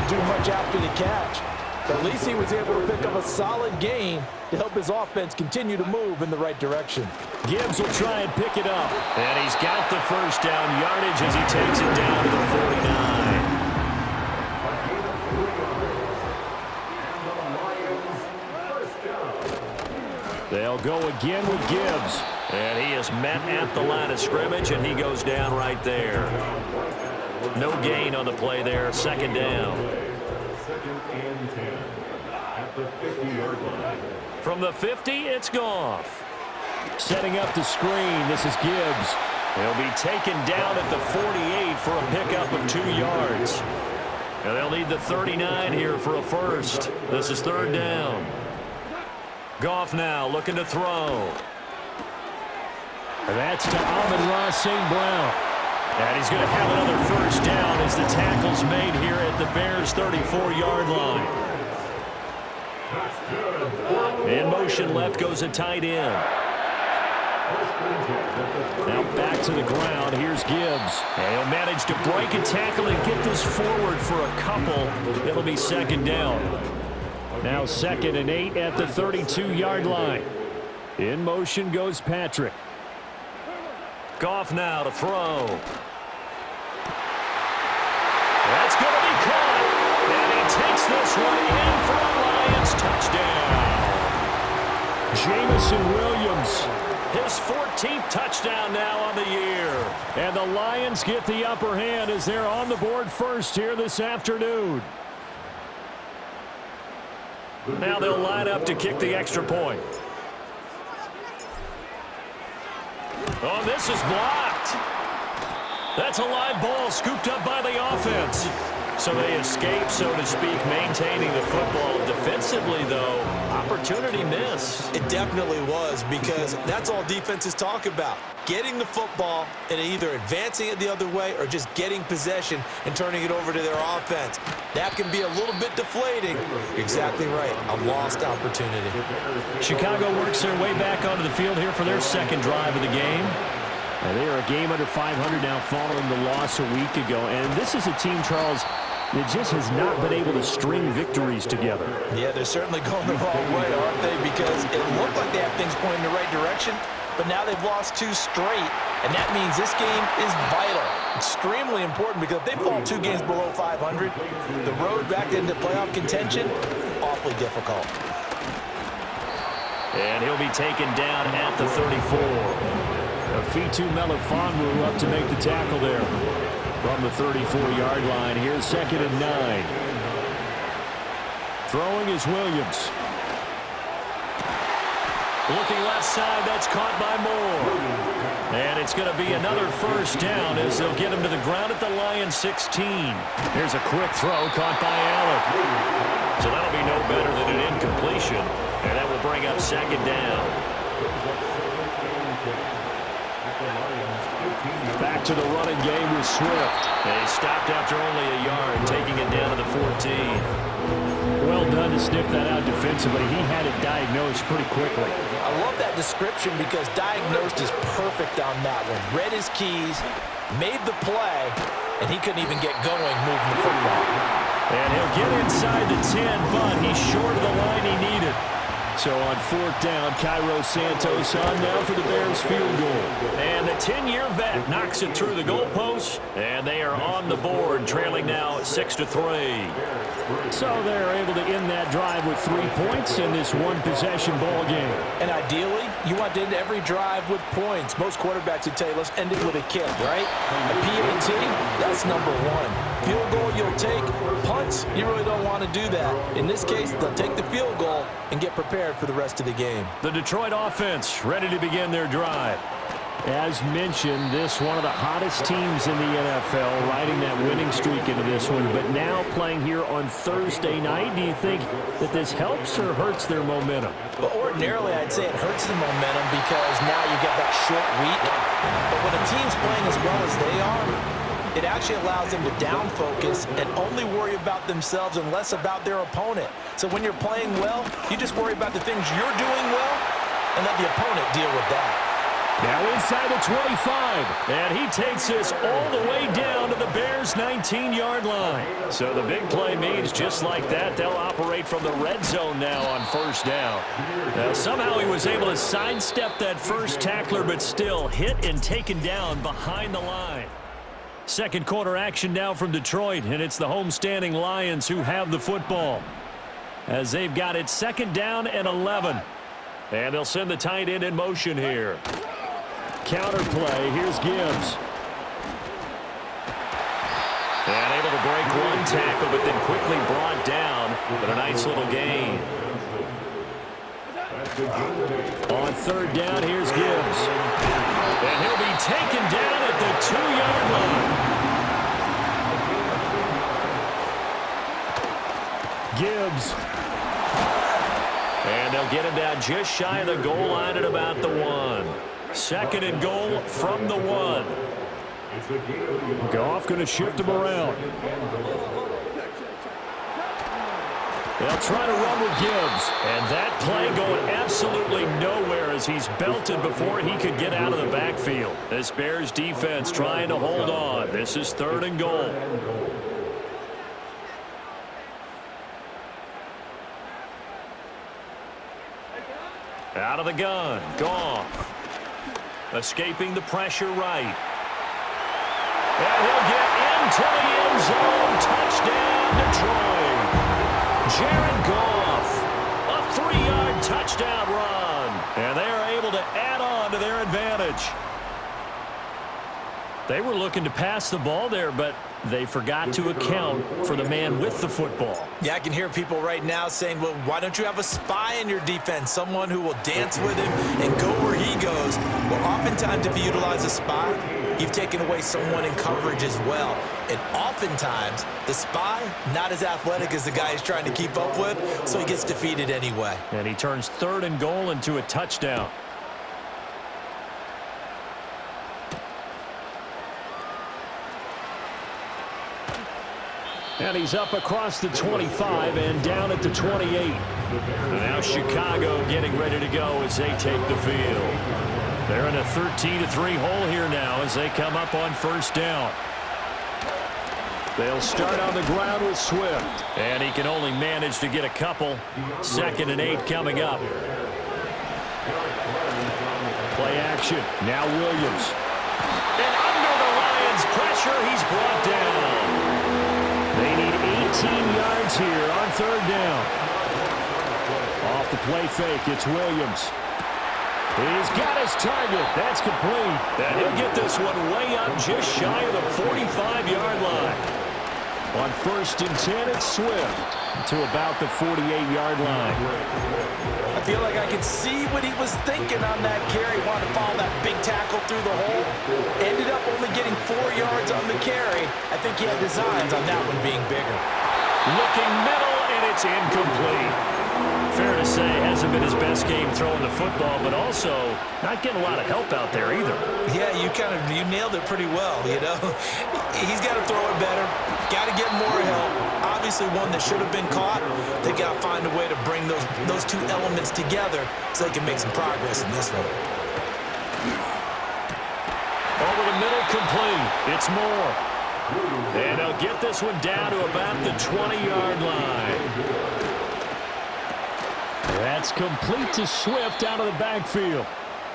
to do much after the catch. But at least he was able to pick up a solid gain to help his offense continue to move in the right direction. Gibbs will try and pick it up. And he's got the first down yardage as he takes it down to the 49. They'll go again with Gibbs. And he is met at the line of scrimmage, and he goes down right there. No gain on the play there. Second down. Second and 10 at the 50-yard line. From the 50, it's Goff. Setting up the screen, this is Gibbs. He'll be taken down at the 48 for a pickup of 2 yards. And they'll need the 39 here for a first. This is third down. Goff now looking to throw. And that's to Amon-Ra St. Brown. And he's going to have another first down as the tackle's made here at the Bears' 34-yard line. In motion left goes a tight end. Now back to the ground. Here's Gibbs. And he'll manage to break a tackle and get this forward for a couple. It'll be second down. Now second and 8 at the 32-yard line. In motion goes Patrick. Goff now to throw. That's going to be caught. And he takes this one in for a Lions touchdown. Jamison Williams, his 14th touchdown now on the year. And the Lions get the upper hand as they're on the board first here this afternoon. Now they'll line up to kick the extra point. Oh, this is blocked. That's a live ball scooped up by the offense. So they escape, so to speak, maintaining the football. Defensively, though, opportunity miss. It definitely was, because that's all defenses talk about. Getting the football and either advancing it the other way or just getting possession and turning it over to their offense. That can be a little bit deflating. Exactly right. A lost opportunity. Chicago works their way back onto the field here for their second drive of the game. And they are a game under 500 now following the loss a week ago. And this is a team, Charles, that just has not been able to string victories together. Yeah, they're certainly going the wrong way, aren't they? Because it looked like they have things pointing in the right direction, but now they've lost 2 straight, and that means this game is vital. Extremely important, because if they fall 2 games below 500, the road back into playoff contention, awfully difficult. And he'll be taken down at the 34. Fitu Melifonwu up to make the tackle there. From the 34-yard line, here's second and 9. Throwing is Williams. Looking left side, that's caught by Moore. And it's going to be another first down as they'll get him to the ground at the Lions 16. Here's a quick throw caught by Allen. So that'll be no better than an incompletion. And that will bring up second down. Back to the running game with Swift. And he stopped after only a yard, taking it down to the 14. Well done to sniff that out defensively. He had it diagnosed pretty quickly. I love that description, because diagnosed is perfect on that one. Read his keys, made the play, and he couldn't even get going moving the football. And he'll get inside the 10, but he's short of the line he needed. So on fourth down, Cairo Santos on now for the Bears field goal. And the 10-year vet knocks it through the goalpost, and they are on the board, trailing now 6-3. So they're able to end that drive with 3 points in this one-possession ball game. And ideally, you want to end every drive with points. Most quarterbacks would tell you, let's end it with a kick, right? A PAT, that's number 1. Field goal you'll take. Punts, you really don't want to do that. In this case, they'll take the field goal and get prepared for the rest of the game. The Detroit offense ready to begin their drive. As mentioned, this one of the hottest teams in the NFL, riding that winning streak into this one, but now playing here on Thursday night. Do you think that this helps or hurts their momentum? Well, ordinarily, I'd say it hurts the momentum, because now you get that short week. But when a team's playing as well as they are, it actually allows them to down focus and only worry about themselves and less about their opponent. So when you're playing well, you just worry about the things you're doing well and let the opponent deal with that. Now inside the 25, and he takes this all the way down to the Bears' 19-yard line. So the big play means just like that, they'll operate from the red zone now on first down. Now, somehow he was able to sidestep that first tackler, but still hit and taken down behind the line. Second quarter action now from Detroit, and it's the homestanding Lions who have the football, as they've got it second down and 11. And they'll send the tight end in motion here. Counter play. Here's Gibbs. And able to break one tackle, but then quickly brought down. But a nice little gain. On third down, here's Gibbs. And he'll be taken down at the 2-yard line. Gibbs. And they'll get him down just shy of the goal line at about the 1. Second and goal from the 1. Goff going to shift him around. They'll try to run with Gibbs. And that play going absolutely nowhere as he's belted before he could get out of the backfield. This Bears defense trying to hold on. This is third and goal. Out of the gun, Goff. Escaping the pressure right. And he'll get into the end zone. Touchdown, Detroit. Jared Goff. A 3-yard touchdown run. And they are able to add on to their advantage. They were looking to pass the ball there, but they forgot to account for the man with the football. Yeah, I can hear people right now saying, well, why don't you have a spy in your defense, someone who will dance with him and go where he goes? Well, oftentimes if you utilize a spy, you've taken away someone in coverage as well. And oftentimes, the spy, not as athletic as the guy he's trying to keep up with, so he gets defeated anyway. And he turns third and goal into a touchdown. And he's up across the 25 and down at the 28. Now Chicago getting ready to go as they take the field. They're in a 13-3 hole here now as they come up on first down. They'll start on the ground with Swift. And he can only manage to get a couple. Second and 8 coming up. Play action. Now Williams. And under the Lions' pressure, he's brought down. They need 18 yards here on third down. Off the play fake, it's Williams. He's got his target. That's complete. And he'll get this one way up just shy of the 45-yard line. On first and 10, it's Swift to about the 48-yard line. I feel like I could see what he was thinking on that carry. Wanted to follow that big tackle through the hole. Ended up only getting 4 yards on the carry. I think he had designs on that one being bigger. Looking middle, and it's incomplete. Fair to say, hasn't been his best game throwing the football, but also not getting a lot of help out there either. Yeah, you nailed it pretty well, you know. He's got to throw it better. Got to get more help. Obviously one that should have been caught. They got to find a way to bring those two elements together so they can make some progress in this one. Over the middle, complete. It's Moore. And they'll get this one down to about the 20-yard line. That's complete to Swift out of the backfield.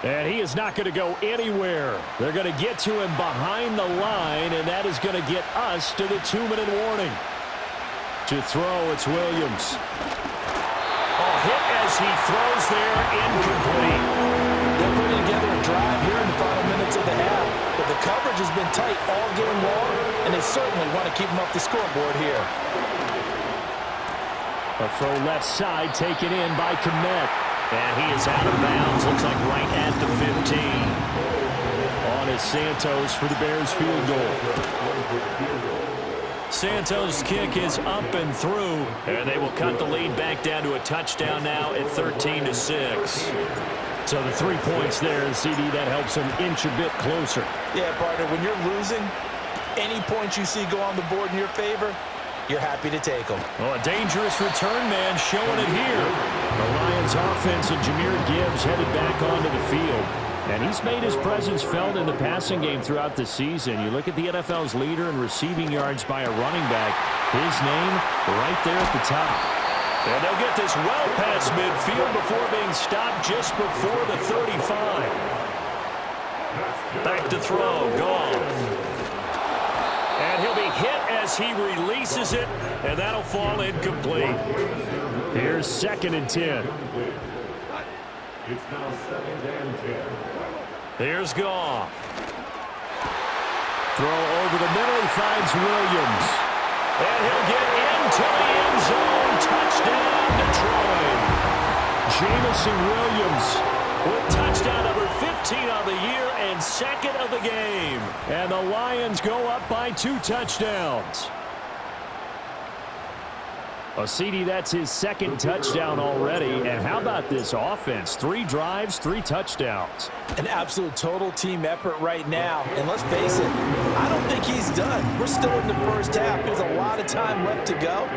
And he is not going to go anywhere. They're going to get to him behind the line, and that is going to get us to the 2-minute warning. To throw, it's Williams. Hit as he throws there, incomplete. They're putting together a drive here in the final minutes of the half, but the coverage has been tight all game long, and they certainly want to keep them up the scoreboard here. A throw left side taken in by Kmet. And he is out of bounds, looks like right at the 15. On is Santos for the Bears field goal. Santos' kick is up and through, and they will cut the lead back down to a touchdown now at 13-6. So the 3 points there, CD, that helps them inch a bit closer. Yeah, partner, when you're losing, any points you see go on the board in your favor, you're happy to take them. Well, a dangerous return man showing it here. The Lions offense and Jahmyr Gibbs headed back onto the field. And he's made his presence felt in the passing game throughout the season. You look at the NFL's leader in receiving yards by a running back. His name right there at the top. And they'll get this well past midfield before being stopped just before the 35. Back to throw. Goff. And he'll be hit as he releases it, and that'll fall incomplete. Here's 2nd and 10. It's now 2nd and 10. Here's Goff. Throw over the middle. He finds Williams. And he'll get into the end zone. Touchdown, Detroit. Jamison Williams with touchdown number 15 on the year and 2nd of the game. And the Lions go up by 2 touchdowns. Well, CD, that's his 2nd touchdown already. And how about this offense? 3 drives, 3 touchdowns. An absolute total team effort right now. And let's face it, I don't think he's done. We're still in the first half. There's a lot of time left to go.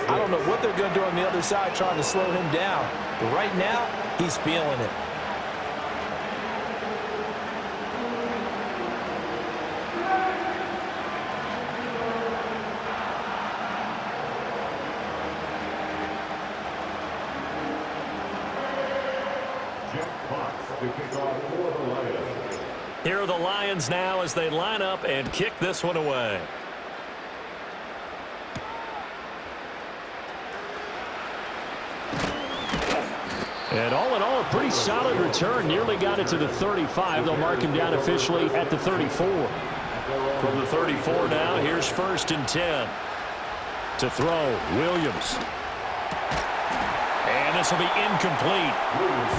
I don't know what they're going to do on the other side trying to slow him down. But right now, he's feeling it. Here are the Lions now as they line up and kick this one away. And all in all, a pretty solid return. Nearly got it to the 35. They'll mark him down officially at the 34. From the 34 now, here's 1st and 10. To throw, Williams. And this will be incomplete.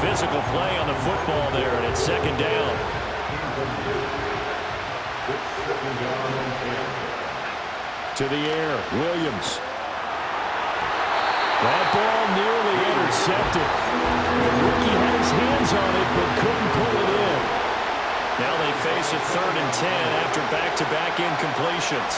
Physical play on the football there, and it's 2nd down. To the air, Williams. That ball nearly intercepted. The rookie had his hands on it, but couldn't pull it in. Now they face a 3rd and 10 after back-to-back incompletions.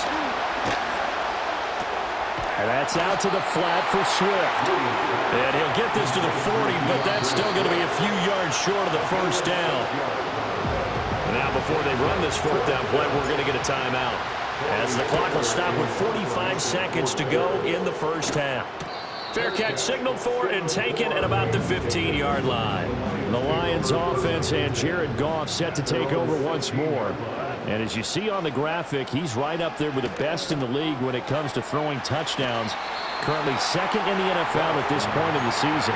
And that's out to the flat for Swift. And he'll get this to the 40, but that's still going to be a few yards short of the 1st down. Now, before they run this 4th down play, we're going to get a timeout, as the clock will stop with 45 seconds to go in the 1st half. Fair catch signaled for and taken at about the 15-yard line. The Lions offense and Jared Goff set to take over once more. And as you see on the graphic, he's right up there with the best in the league when it comes to throwing touchdowns. Currently 2nd in the NFL at this point in the season.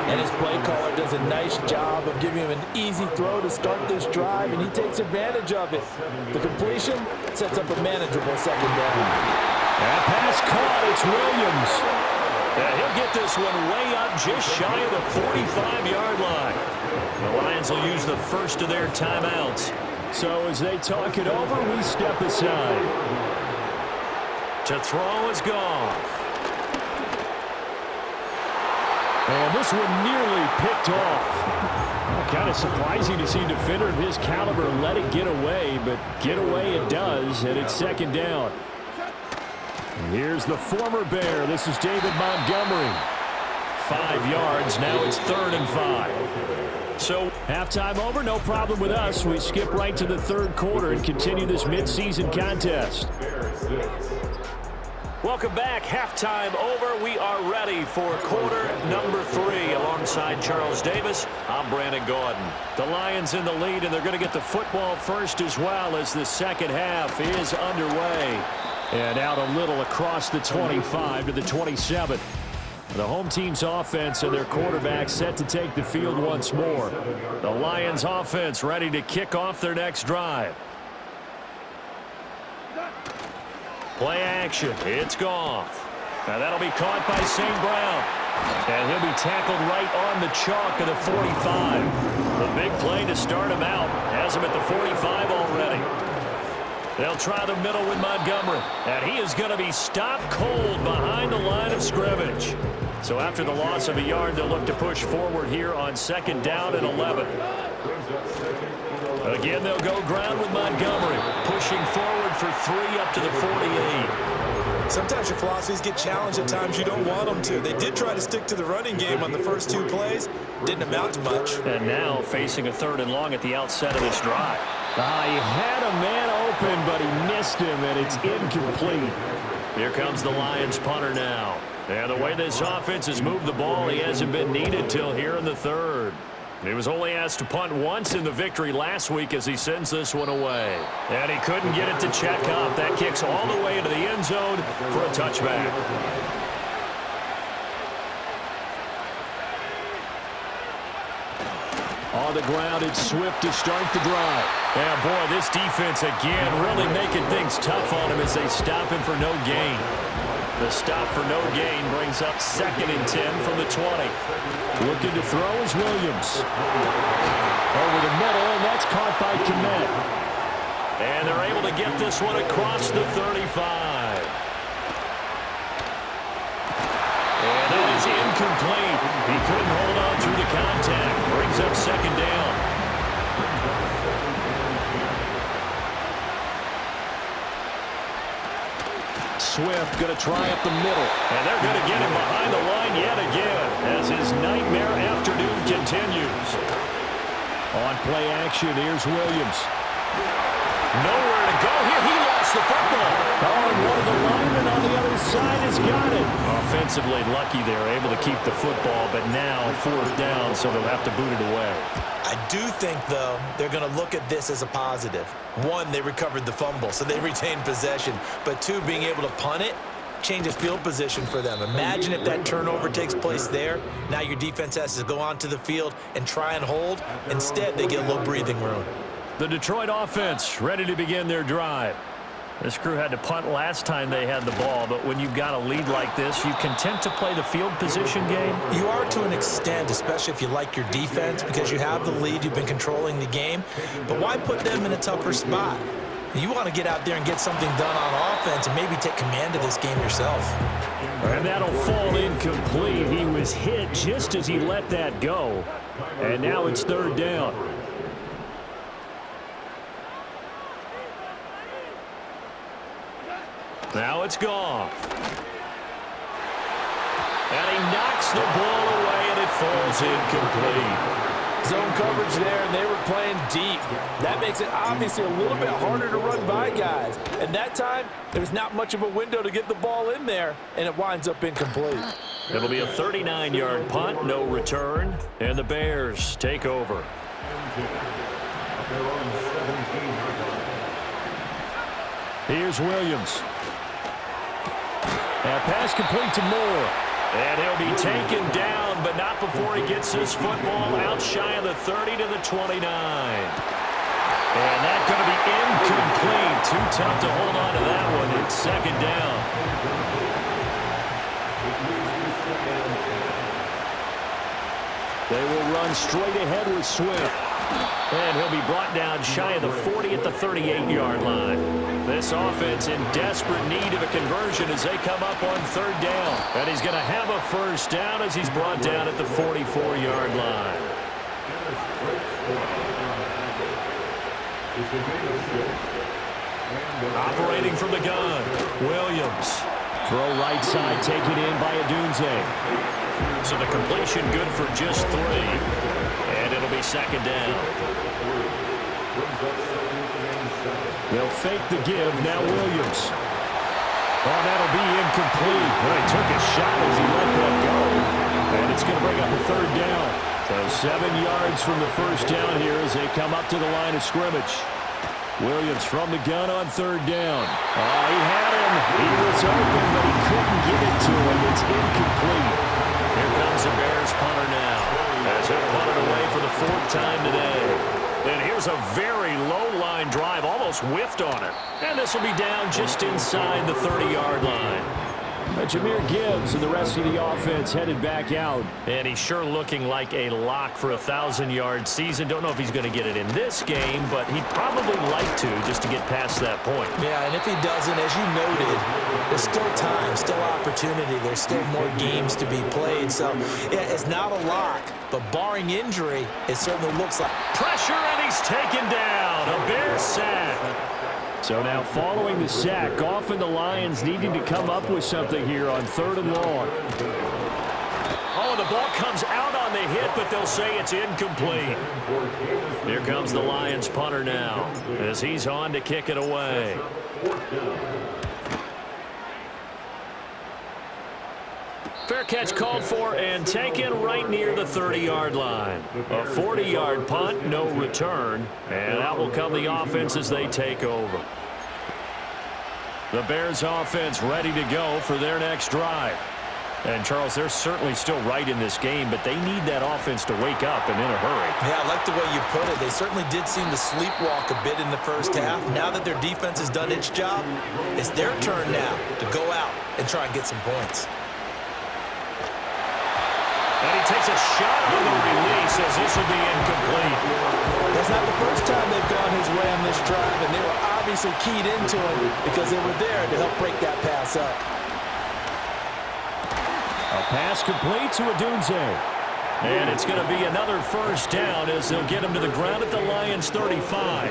And his play caller does a nice job of giving him an easy throw to start this drive, and he takes advantage of it. The completion sets up a manageable 2nd down. That pass caught. It's Williams. And he'll get this one way up just shy of the 45-yard line. The Lions will use the first of their timeouts. So as they talk it over, we step aside. To throw is Goff. And this one nearly picked off. Kind of surprising to see a defender of his caliber let it get away, but get away it does, and it's 2nd down. And here's the former Bear. This is David Montgomery. 5 yards. Now it's 3rd and 5. So halftime over, no problem with us. We skip right to the 3rd quarter and continue this midseason contest. Welcome back. Halftime over. We are ready for quarter number 3. Alongside Charles Davis, I'm Brandon Gordon. The Lions in the lead, and they're going to get the football first as well as the 2nd half is underway. And out a little across the 25 to the 27. The home team's offense and their quarterback set to take the field once more. The Lions offense ready to kick off their next drive. Play action. It's Goff. Now that'll be caught by St. Brown. And he'll be tackled right on the chalk of the 45. A big play to start him out. Has him at the 45 already. They'll try the middle with Montgomery. And he is going to be stopped cold behind the line of scrimmage. So after the loss of a yard, they'll look to push forward here on 2nd down and 11. Again, they'll go ground with Montgomery, pushing forward for 3 up to the 48. Sometimes your philosophies get challenged at times you don't want them to. They did try to stick to the running game on the first 2 plays. Didn't amount to much. And now facing a 3rd and long at the outset of this drive. He had a man open, but he missed him, and it's incomplete. Here comes the Lions punter now. And the way this offense has moved the ball, he hasn't been needed till here in the 3rd. He was only asked to punt once in the victory last week as he sends this one away. And he couldn't get it to check up. That kicks all the way into the end zone for a touchback. On the ground, it's Swift to start the drive. Yeah, boy, this defense again really making things tough on him as they stop him for no gain. The stop for no gain brings up 2nd and 10 from the 20. Looking to throw is Williams. Over the middle, and that's caught by Kmet. And they're able to get this one across the 35. And that is incomplete. He couldn't hold on through the contact. Brings up 2nd down. Swift going to try up the middle. And they're going to get him behind the line yet again as his nightmare afternoon continues. On play action, here's Williams. Nowhere to go here. He lost the football. Oh, and one of the linemen on the other side has got it. Offensively lucky they're able to keep the football, but now 4th down, so they'll have to boot it away. I do think, though, they're going to look at this as a positive. 1, they recovered the fumble, so they retained possession. But 2, being able to punt it changes field position for them. Imagine if that turnover takes place there. Now your defense has to go onto the field and try and hold. Instead, they get a little breathing room. The Detroit offense ready to begin their drive. This crew had to punt last time they had the ball, but when you've got a lead like this, you content to play the field position game? You are to an extent, especially if you like your defense, because you have the lead, you've been controlling the game. But why put them in a tougher spot? You want to get out there and get something done on offense and maybe take command of this game yourself. And that'll fall incomplete. He was hit just as he let that go. And now it's 3rd down. Now it's gone. And he knocks the ball away, and it falls incomplete. Zone coverage there, and they were playing deep. That makes it obviously a little bit harder to run by guys. And that time, there's not much of a window to get the ball in there, and it winds up incomplete. It'll be a 39-yard punt, no return, and the Bears take over. Here's Williams. And pass complete to Moore. And he'll be taken down, but not before he gets his football out shy of the 30 to the 29. And that's going to be incomplete. Too tough to hold on to that one. It's 2nd down. They will run straight ahead with Swift. And he'll be brought down shy of the 40 at the 38-yard line. This offense in desperate need of a conversion as they come up on 3rd down. And he's going to have a 1st down as he's brought down at the 44-yard line. Operating from the gun, Williams. Throw right side, taken in by Adunze. So the completion good for just 3. And it'll be 2nd down. They'll fake the give, now Williams. Oh, that'll be incomplete. Well, he took a shot as he let that go. And it's going to bring up a 3rd down. So 7 yards from the 1st down here as they come up to the line of scrimmage. Williams from the gun on 3rd down. Oh, he had him. He was open, but he couldn't get it to him. It's incomplete. Here comes the Bears punter now, as he'll punt it away for the 4th time today. And here's a very low-line drive, almost whiffed on it. And this will be down just inside the 30-yard line. Jahmyr Gibbs and the rest of the offense headed back out. And he's sure looking like a lock for a 1,000-yard season. Don't know if he's going to get it in this game, but he'd probably like to just to get past that point. Yeah, and if he doesn't, as you noted, there's still time, still opportunity. There's still more games to be played. So, yeah, it's not a lock, but barring injury, it certainly looks like. Pressure, and he's taken down. A Bears sack. So now following the sack, often the Lions needing to come up with something here on 3rd and long. Oh, the ball comes out on the hit, but they'll say it's incomplete. Here comes the Lions punter now as he's on to kick it away. Fair catch called for and taken right near the 30-yard line. A 40-yard punt, no return, and out will come the offense as they take over. The Bears offense ready to go for their next drive. And, Charles, they're certainly still right in this game, but they need that offense to wake up and in a hurry. Yeah, I like the way you put it. They certainly did seem to sleepwalk a bit in the first half. Now that their defense has done its job, it's their turn now to go out and try and get some points. And he takes a shot on the release as this will be incomplete. That's not the first time they've gone his way on this drive, and they were obviously keyed into him because they were there to help break that pass up. A pass complete to Odunze. And it's going to be another first down as they'll get him to the ground at the Lions' 35.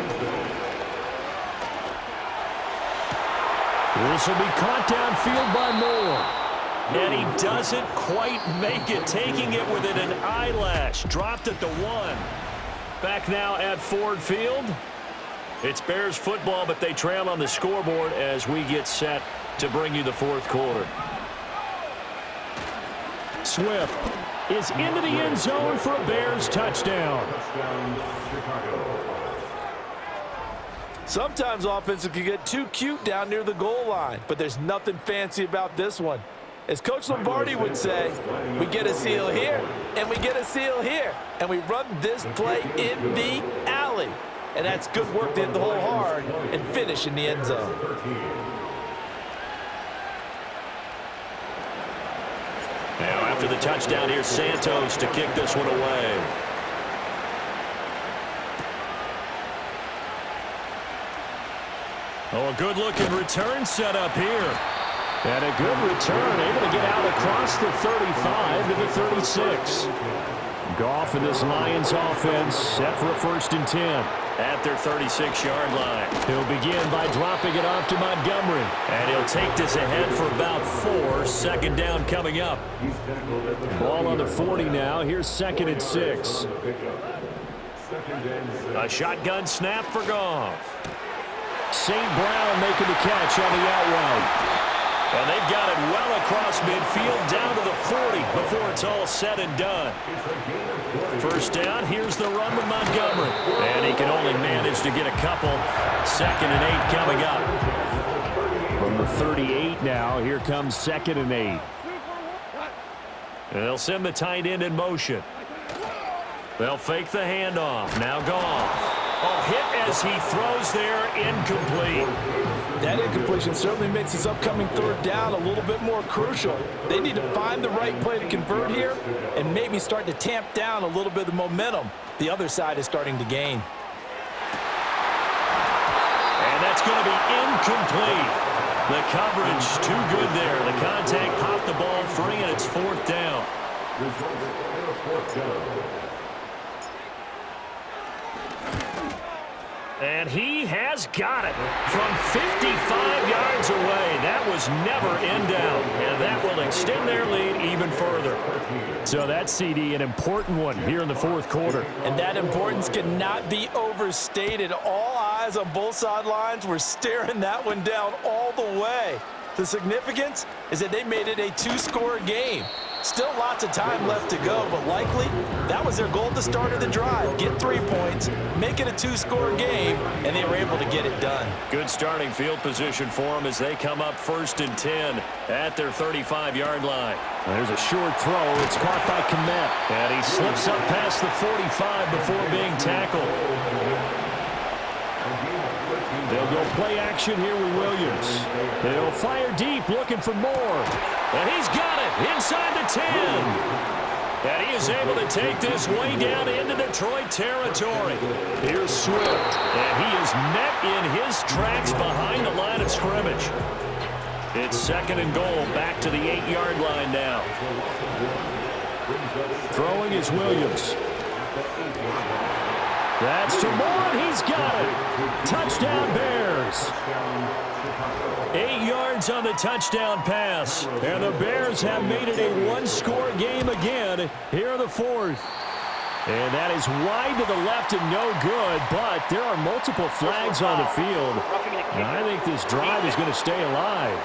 This will be caught downfield by Moore. And he doesn't quite make it, taking it within an eyelash. Dropped at the 1. Back now at Ford Field. It's Bears football, but they trail on the scoreboard as we get set to bring you the fourth quarter. Swift is into the end zone for a Bears touchdown. Sometimes offenses can get too cute down near the goal line, but there's nothing fancy about this one. As Coach Lombardi would say, we get a seal here, and we get a seal here, and we run this play in the alley. And that's good work to hit the hole hard and finish in the end zone. Now after the touchdown, here's Santos to kick this one away. Oh, a good-looking return set up here. And a good return, able to get out across the 35 to the 36. Goff and this Lions offense set for a 1st and 10. At their 36-yard line. He'll begin by dropping it off to Montgomery. And he'll take this ahead for about 4. 2nd down coming up. Ball on the 40 now. Here's 2nd and 6. A shotgun snap for Goff. St. Brown making the catch on the out route. And they've got it well across midfield down to the 40 before it's all said and done. 1st down, here's the run with Montgomery. And he can only manage to get a couple. 2nd and 8 coming up. From the 38 now, here comes 2nd and 8. And they'll send the tight end in motion. They'll fake the handoff. Now Goff. Oh, hit as he throws there, incomplete. That incompletion certainly makes this upcoming 3rd down a little bit more crucial. They need to find the right play to convert here and maybe start to tamp down a little bit of the momentum the other side is starting to gain. And that's going to be incomplete. The coverage too good there. The contact popped the ball free, and it's 4th down. And he has got it from 55 yards away. That was never in doubt, and that will extend their lead even further. So that CD, an important one here in the 4th quarter. And that importance cannot be overstated. All eyes on both sidelines were staring that one down all the way. The significance is that they made it a 2-score game. Still lots of time left to go, but likely that was their goal at the start of the drive. Get 3 points, make it a 2-score game, and they were able to get it done. Good starting field position for them as they come up 1st and 10 at their 35-yard line. There's a short throw. It's caught by Kmet. And he slips up past the 45 before being tackled. They'll go play action here with Williams. They'll fire deep, looking for more. And he's got it inside the 10. And he is able to take this way down into Detroit territory. Here's Swift. And he is met in his tracks behind the line of scrimmage. It's 2nd and goal, back to the 8-yard line now. Throwing is Williams. That's to Moore, and he's got it. Touchdown, Bears. 8 yards on the touchdown pass. And the Bears have made it a one-score game again here in the fourth. And that is wide to the left and no good, but there are multiple flags on the field. And I think this drive is going to stay alive.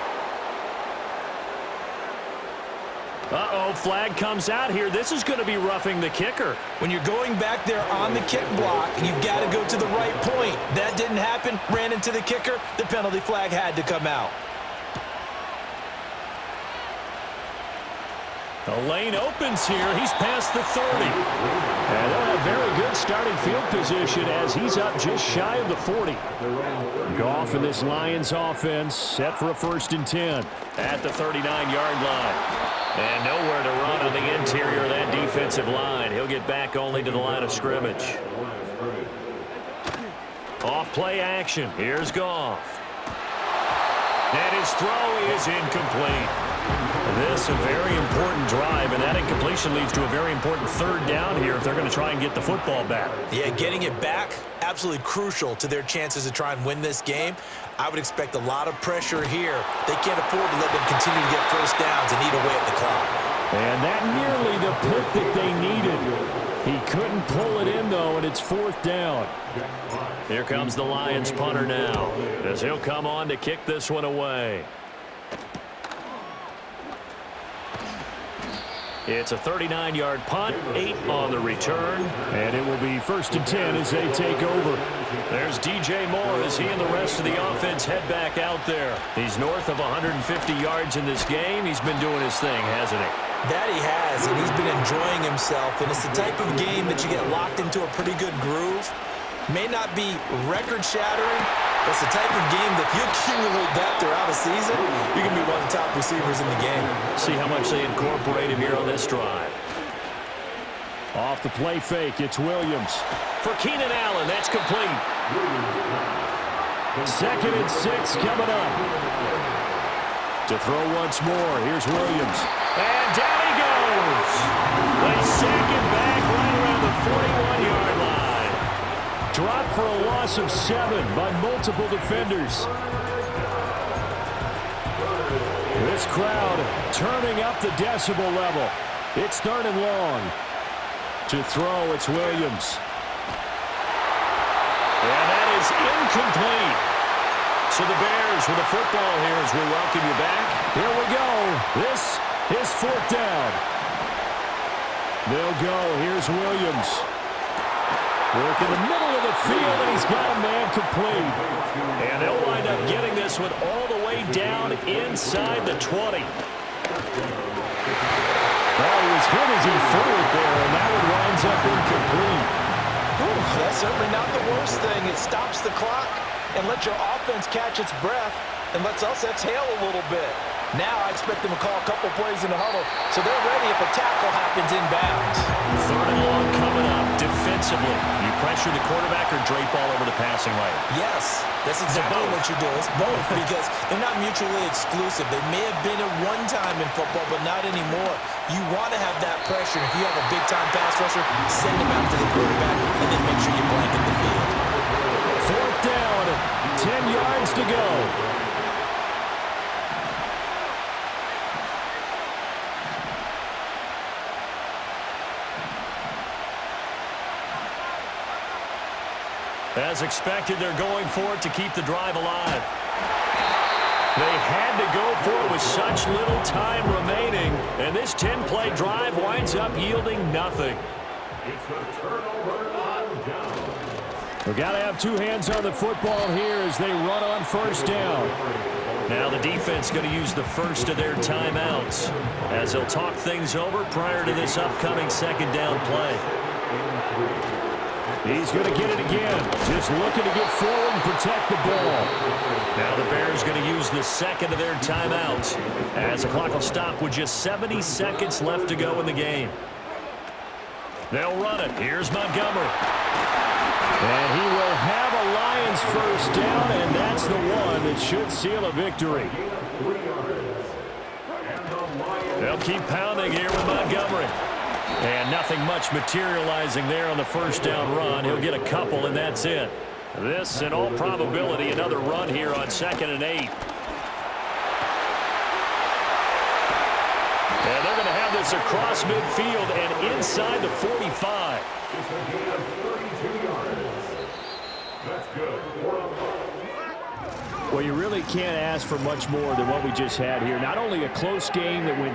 Uh-oh, flag comes out here. This is going to be roughing the kicker. When you're going back there on the kick block, you've got to go to the right point. That didn't happen. Ran into the kicker. The penalty flag had to come out. The lane opens here. He's past the 30. And they'll have very good starting field position as he's up just shy of the 40. Goff in this Lions offense set for a 1st and 10. At the 39-yard line. And nowhere to run on the interior of that defensive line. He'll get back only to the line of scrimmage. Off play action. Here's Goff. And his throw is incomplete. This a very important drive, and that incompletion leads to a very important 3rd down here if they're going to try and get the football back. Yeah, getting it back, absolutely crucial to their chances to try and win this game. I would expect a lot of pressure here. They can't afford to let them continue to get 1st downs and eat away at the clock. And that nearly the pick that they needed. He couldn't pull it in, though, and it's 4th down. Here comes the Lions punter now, as he'll come on to kick this one away. It's a 39-yard punt, 8 on the return. And it will be 1st and 10 as they take over. There's DJ Moore as he and the rest of the offense head back out there. He's north of 150 yards in this game. He's been doing his thing, hasn't he? That he has, and he's been enjoying himself. And it's the type of game that you get locked into a pretty good groove. May not be record-shattering, but it's the type of game that if you accumulate that throughout a season, you're going to be one of the top receivers in the game. See how much they incorporate him here on this drive. Off the play fake, it's Williams. For Keenan Allen, that's complete. 2nd and 6 coming up. To throw once more, here's Williams. And down he goes. They sack him back right around the 41-yard line. Dropped for a loss of 7 by multiple defenders. This crowd turning up the decibel level. It's 3rd and long. To throw, it's Williams. And that is incomplete. So the Bears with the football here as we welcome you back. Here we go. This is 4th down. They'll go. Here's Williams. Work in the middle of the field, and he's got a man complete. And they'll wind up getting this one all the way down inside the 20. Well, he was hit as he threw it there, and that one winds up incomplete. That's certainly not the worst thing. It stops the clock and lets your offense catch its breath and lets us exhale a little bit. Now I expect them to call a couple plays in the huddle, so they're ready if a tackle happens inbounds. 3rd and long coming up defensively. You pressure the quarterback or drape all over the passing lane? Yes, that's exactly what you do. It's both because they're not mutually exclusive. They may have been at one time in football, but not anymore. You want to have that pressure. If you have a big-time pass rusher, send him out to the quarterback and then make sure you blanket the field. 4th down, 10 yards to go. As expected, they're going for it to keep the drive alive. They had to go for it with such little time remaining, and this 10-play drive winds up yielding nothing. It's a turnover on down. We've got to have 2 hands on the football here as they run on 1st down. Now the defense going to use the first of their timeouts as they'll talk things over prior to this upcoming 2nd down play. He's going to get it again. Just looking to get forward and protect the ball. Now the Bears going to use the 2nd of their timeouts as the clock will stop with just 70 seconds left to go in the game. They'll run it. Here's Montgomery. And he will have a Lions 1st down, and that's the one that should seal a victory. They'll keep pounding here with Montgomery. And nothing much materializing there on the first down run. He'll get a couple, and that's it. This, in all probability, another run here on 2nd and 8. And they're going to have this across midfield and inside the 45. It's a gain of 32 yards. That's good. Well, you really can't ask for much more than what we just had here. Not only a close game that went